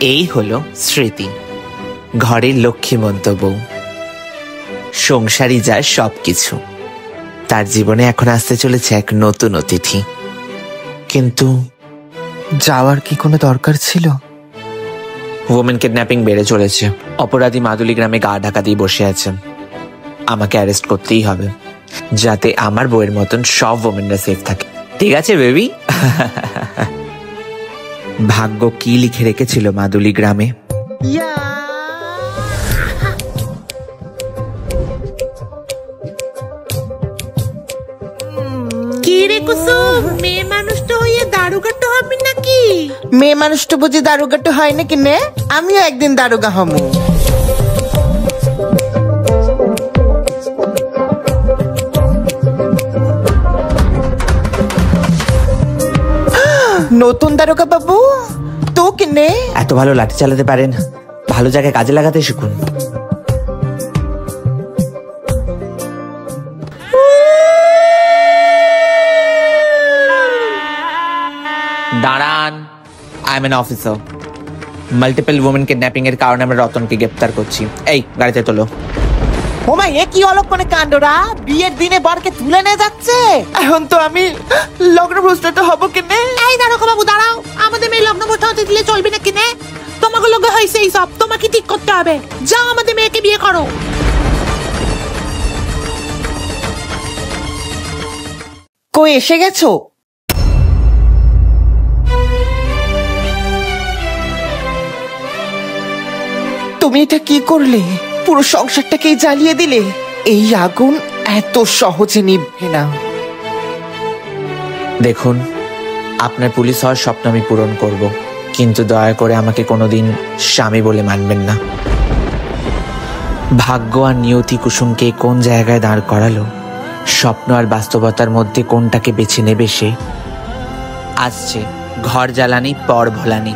এই হলো স্মৃতি, ঘরের লক্ষ্মীমন্ত বউ, সংসারী যায় সবকিছু। তার জীবনে এখন আসতে চলেছে এক নতুন অতিথি। কিন্তু যাওয়ার কি কোনো দরকার ছিল? ওমেন কিডন্যাপিং বেড়ে চলেছে। অপরাধী মাদুলি গ্রামে গা ঢাকা দিয়ে বসে আছেন। আমাকে অ্যারেস্ট করতেই হবে, যাতে আমার বউয়ের মতন সব ওমেনরা সেফ থাকে। ঠিক আছে বেবি? ভাগ্য কি লিখে রেখেছিল মাদুলি গ্রামে? মেয়ে মানুষটা হইয়ে দারোগাটা হবে নাকি? মেয়ে মানুষটা বুঝি দারোগাটা হয় নাকি? নে আমিও একদিন দারোগা হমু। নতুন দারোগা বাবু তো কিনে এত ভালো লাঠি চালাতে পারেন, ভালো জায়গায় কাজে লাগাতে শিখুন। দাঁড়ান, I am N officer. Multiple women kidnapping এর কারণে আমরা রতনকে গ্রেপ্তার করছি। এই গাড়িতে তোলো। ও মা, এ কি অলক্ষণে কাণ্ডরা! বিয়ের দিনে বরকে তুলে নিয়ে যাচ্ছে। এখন তো আমি লগ্নভ্রষ্ট হব কিনে। এই দারোগা বাবু দাঁড়াও, আমাদের মেয়ে লগ্নভ্রষ্ট হতে দিলে চলবে না কিনে? তোমাকে লগ্ন হয়েছে এই সব, তোমাকে ঠিক করতে হবে। যাও আমাদের মেয়েকে বিয়ে করো। কই এসে গেছো? তুমি এটা কি করলে? পুরো সংসারটাকেই জ্বালিয়ে দিলে। এই আগুন এত সহজে নিভবে না। দেখুন, আপনার পুলিশ হওয়ার স্বপ্ন আমি পূরণ করব, কিন্তু দয়া করে আমাকে কোনোদিন স্বামী বলে মানবেন না। ভাগ্য আর নিয়তি কুসুমকে কোন জায়গায় দাঁড় করালো, স্বপ্ন আর বাস্তবতার মধ্যে কোনটাকে বেছে নেবে সে। আসছে ঘর জ্বালানি পর ভোলানি।